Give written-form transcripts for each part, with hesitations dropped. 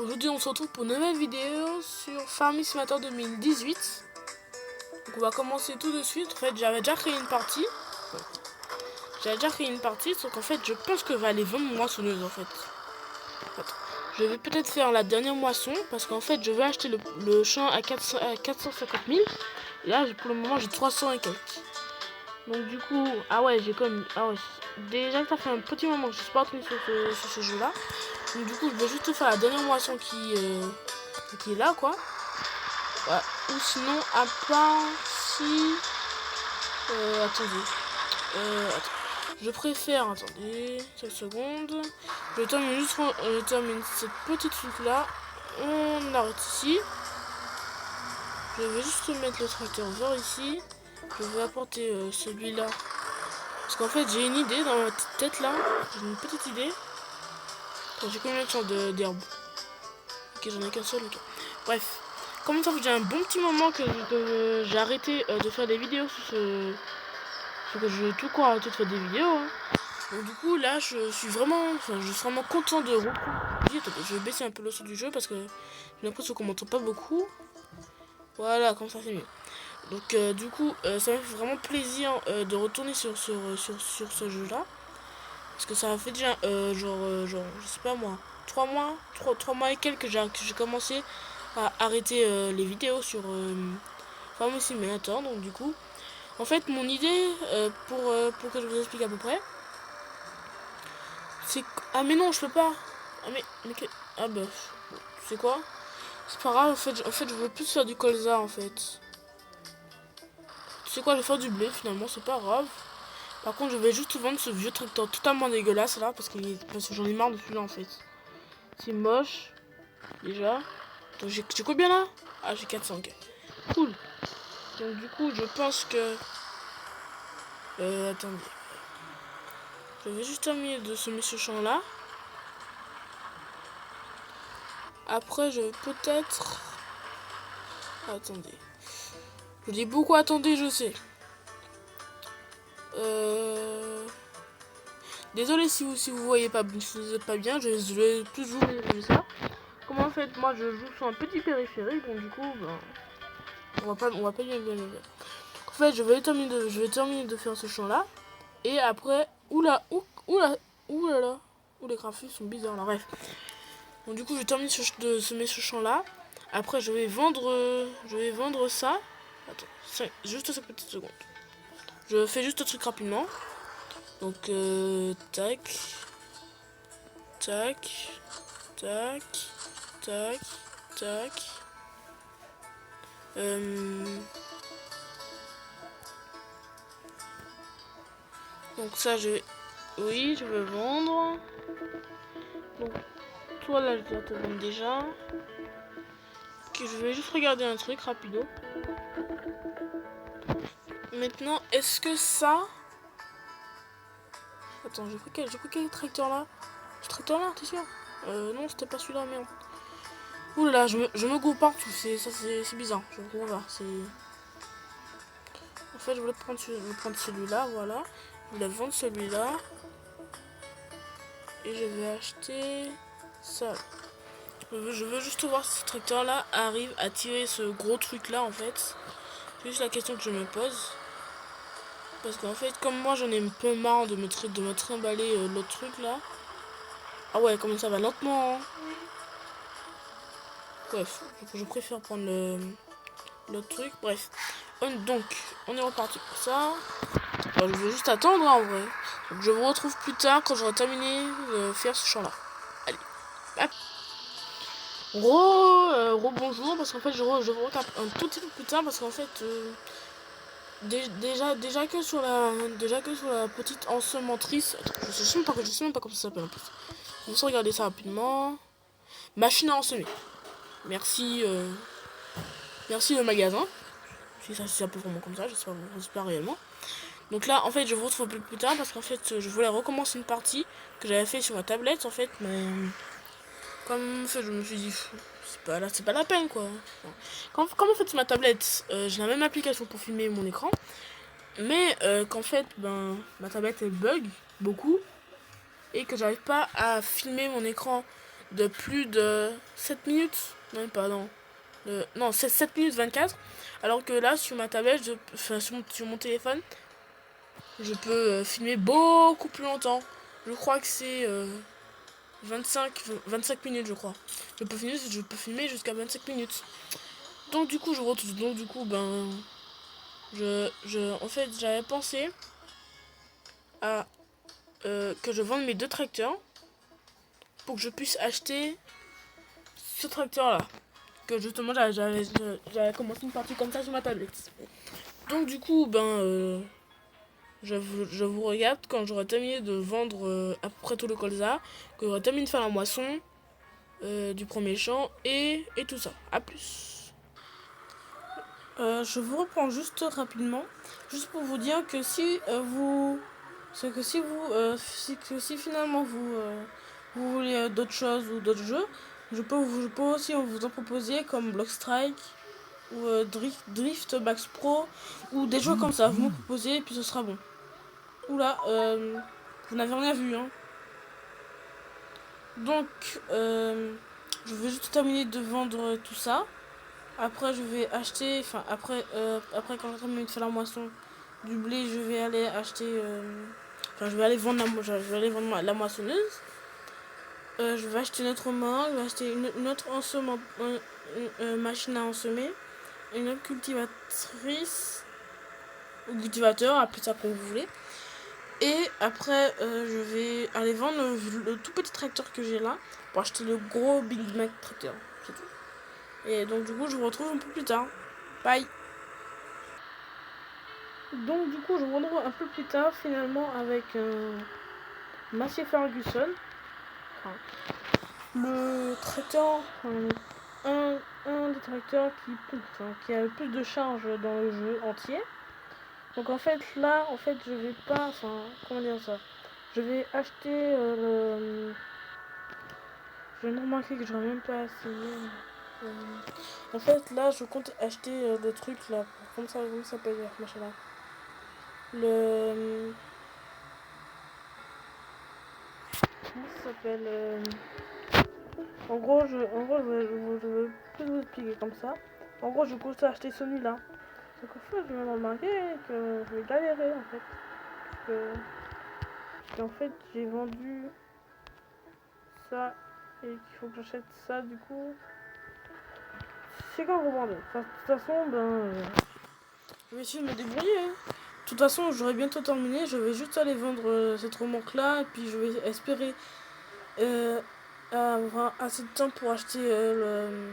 Aujourd'hui on se retrouve pour une nouvelle vidéo sur Farming Simulator 2018. Donc on va commencer tout de suite. En fait j'avais déjà créé une partie. Sauf qu'en fait je pense que je vais aller vendre mon moissonneuse en fait. Je vais peut-être faire la dernière moisson parce qu'en fait je vais acheter le champ à 450 000. Et là pour le moment j'ai 300 et quelques. Donc du coup, déjà que ça fait un petit moment que je suis pas retourné sur ce jeu là. Donc du coup je vais juste faire la dernière moisson qui est là quoi. Ouais. Ou sinon à part si je préfère, attendez, 7 secondes. Je termine cette petite truc là. On arrête ici. Je vais juste mettre le tracteur vert ici. Je vais apporter celui-là. Parce qu'en fait j'ai une idée dans ma petite tête là. J'ai une petite idée. J'ai combien de champs d'herbe? Ok, j'en ai qu'un seul, ok. Bref. Comme ça fait déjà un bon petit moment que j'ai arrêté de faire des vidéos sur ce... que je vais tout quoi arrêter de faire des vidéos. Hein. Donc du coup là je suis vraiment content de reprendre. Je vais baisser un peu le son du jeu parce que j'ai l'impression qu'on m'entend pas beaucoup. Voilà, comme ça c'est mieux. Donc du coup ça me fait vraiment plaisir de retourner sur ce jeu là. Parce que ça fait déjà genre je sais pas moi 3 mois et quelques que j'ai commencé à arrêter les vidéos sur Farming Simulator. Donc du coup en fait mon idée pour que je vous explique à peu près, c'est... Ah mais non je peux pas. Ah bah tu sais quoi, c'est pas grave. En fait je veux plus faire du colza en fait. Tu sais quoi, je vais faire du blé finalement, c'est pas grave. Par contre je vais juste vendre ce vieux tracteur totalement dégueulasse là parce que j'en ai marre de celui-là en fait. C'est moche déjà. Donc j'ai combien là? Ah j'ai 400, ok. Cool. Donc du coup je pense que attendez, je vais juste terminer de semer ce champ là. Après je vais peut-être... Attendez. Je dis beaucoup attendez, je sais. Désolé si vous voyez pas, si vous êtes pas bien, je vais plus jouer comme ça. Comme en fait moi je joue sur un petit périphérique, donc du coup ben, on va pas bien. En fait je vais terminer de faire ce champ là. Et après, oula, les graphismes sont bizarres là, bref. Donc du coup je termine de semer ce champ là. Après je vais vendre ça. Attends, juste 5 petites secondes. Je fais juste un truc rapidement. Donc tac, tac, tac, tac, tac. Donc ça oui, je veux vendre. Donc toi là je dois te vendre déjà. Ok, je vais juste regarder un truc rapido. Maintenant, est-ce que ça... Attends, j'ai pris quel tracteur là? Ce tracteur là, t'es sûr? Non, c'était pas celui-là, merde. Oulala, je me goûte partout, c'est bizarre. Je comprends pas, c'est... En fait, je voulais prendre celui-là, voilà. Je voulais vendre celui-là. Et je vais acheter ça. Je veux juste voir si ce tracteur là arrive à tirer ce gros truc là en fait. C'est juste la question que je me pose. Parce qu'en fait, comme moi j'en ai un peu marre de me trimballer l'autre truc là. Ah ouais, comme ça va lentement. Hein. Bref, je préfère prendre l'autre truc. Bref. Donc, on est reparti pour ça. Enfin, je vais juste attendre hein, en vrai. Donc, je vous retrouve plus tard quand j'aurai terminé de faire ce champ là. Allez. Hop. Bonjour, parce qu'en fait je vous retape un tout petit peu plus tard parce qu'en fait déjà que sur la petite ensementrice, je sais même pas comment ça s'appelle en plus. Je vais regarder ça rapidement. Machine à ensemer. Merci le magasin. Si ça peut vraiment comme ça, je sais pas réellement. Donc là en fait je vous retrouve un peu plus tard parce qu'en fait je voulais recommencer une partie que j'avais fait sur ma tablette en fait, mais comme en fait je me suis dit c'est pas la peine quoi. Comme en fait sur ma tablette j'ai la même application pour filmer mon écran, mais qu'en fait ma tablette elle bug beaucoup et que j'arrive pas à filmer mon écran de plus de 7 minutes. Même pas, non. Non, c'est 7 minutes 24. Alors que là, sur ma tablette, enfin, sur mon téléphone, je peux filmer beaucoup plus longtemps. Je crois que c'est 25 minutes, je crois. Je peux filmer jusqu'à 25 minutes. Donc du coup, ben, en fait, j'avais pensé à que je vende mes deux tracteurs pour que je puisse acheter ce tracteur-là. Que justement, j'avais commencé une partie comme ça sur ma tablette. Donc du coup, ben, je vous regarde quand j'aurai terminé de vendre à peu près tout le colza, que j'aurai terminé de faire la moisson du premier champ et tout ça. A plus. Je vous reprends juste rapidement, juste pour vous dire que si finalement vous voulez d'autres choses ou d'autres jeux, je peux aussi vous en proposer comme Blockstrike ou Drift Max Pro ou des jeux comme ça. Vous me proposez et puis ce sera bon. Oula, vous n'avez rien vu, hein. Donc, je vais juste terminer de vendre tout ça. Après, je vais acheter, après quand j'ai terminé de faire la moisson du blé, je vais aller acheter, je vais aller vendre la moissonneuse. Je vais acheter une autre main, je vais acheter une autre machine à ensemer, une autre cultivatrice ou cultivateur, appelez ça comme vous voulez. Et après, je vais aller vendre le tout petit tracteur que j'ai là pour acheter le gros Big Mac tracteur. C'est tout. Et donc, du coup, je vous retrouve un peu plus tard. Bye! Donc, du coup, je vous retrouve un peu plus tard finalement avec Massey Ferguson. Enfin, le tracteur, un des tracteurs qui a le plus de charge dans le jeu entier. Donc en fait là, je vais pas, comment dire ça, je vais acheter je viens de remarquer que je n'aurais même pas essayé. En fait là, je compte acheter le truc là, comment ça s'appelle machin là, le, comment ça s'appelle, en gros je vais plus vous expliquer comme ça. En gros, je compte acheter celui-là. Donc en fait, je viens de remarquer que je vais galérer en fait. Parce qu'en fait, j'ai vendu ça et qu'il faut que j'achète ça du coup. C'est quand vous vendez. Enfin, de toute façon, je vais essayer de me débrouiller. Hein. De toute façon, j'aurai bientôt terminé. Je vais juste aller vendre cette remorque là et puis je vais espérer avoir assez de temps pour acheter le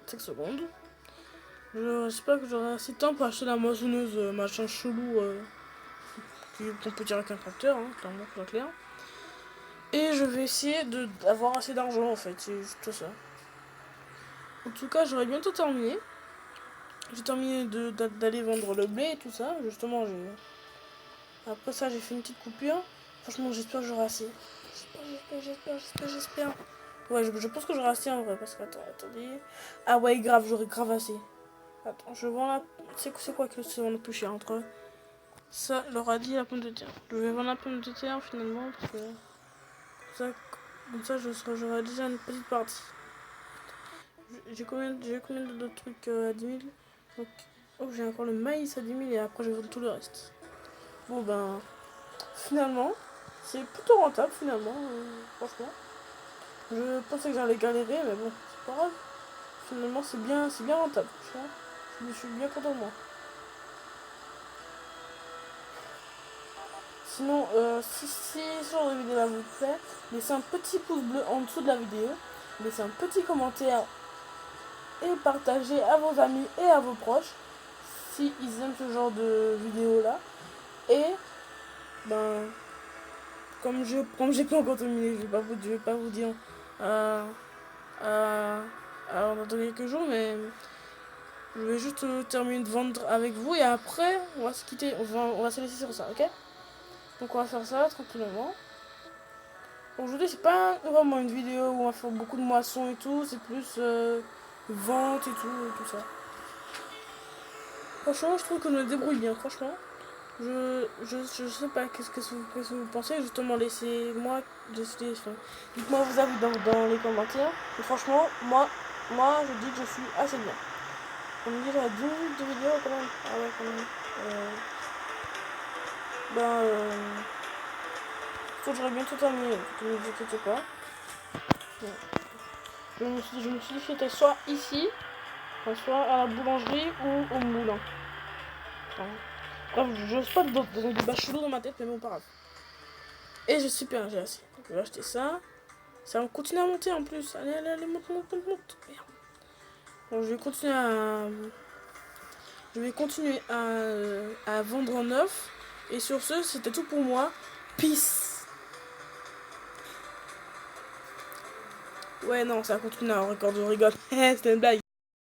5 secondes. J'espère que j'aurai assez de temps pour acheter la moissonneuse machin chelou qu'on peut dire avec un tracteur, hein, clairement, c'est clair. Et je vais essayer d'avoir assez d'argent en fait, c'est juste ça. En tout cas, j'aurai bientôt terminé. J'ai terminé d'aller vendre le blé et tout ça. Justement, après ça, j'ai fait une petite coupure. Franchement, j'espère que j'aurai assez. J'espère. Ouais, je pense que j'aurai assez en vrai. Parce que, attendez. Ah ouais, grave, j'aurai grave assez. Attends, je vends la. C'est quoi que c'est le plus cher entre ça, le radis et la pomme de terre. Je vais vendre la pomme de terre finalement. Parce que comme ça j'aurai déjà une petite partie. J'ai combien d'autres trucs à 10 000. Donc, oh, j'ai encore le maïs à 10 000 et après je vais vendre tout le reste. Bon ben, finalement, c'est plutôt rentable finalement, franchement. Je pensais que j'allais galérer, mais bon, c'est pas grave. Finalement, c'est bien rentable, franchement. Je suis bien content de moi. Sinon, si ce genre de vidéo là vous plaît, laissez un petit pouce bleu en dessous de la vidéo, laissez un petit commentaire et partagez à vos amis et à vos proches si ils aiment ce genre de vidéo là. Et ben, comme j'ai pas encore terminé, je vais pas vous dire dans quelques jours, mais je vais juste terminer de vendre avec vous et après on va se quitter, on va se laisser sur ça, ok? Donc on va faire ça tranquillement. Aujourd'hui c'est pas vraiment une vidéo où on va faire beaucoup de moissons et tout, c'est plus vente et tout ça. Franchement je trouve que je me débrouille bien, franchement. Je sais pas, qu'est-ce que vous pensez, justement, laissez-moi, dites-moi vos avis dans les commentaires. Et franchement, moi, je dis que je suis assez bien. On me dit, j'ai 10 minutes de vidéo quand même. Ah ouais, quand même. J'aurais bientôt terminé, donc ne vous inquiétez pas. Ouais. Je me suis dit que c'était soit ici, soit à la boulangerie ou au moulin. Bref, je spot dans un débat chelou dans ma tête, mais bon, pas grave. Et je suis super, j'ai assez. Donc, je vais acheter ça. Ça va continuer à monter en plus. Allez, allez, allez, monte. Merde. Bon, je vais continuer à vendre en neuf. Et sur ce, c'était tout pour moi. Peace. Ouais, non, ça continue à record, je rigole. C'était une blague.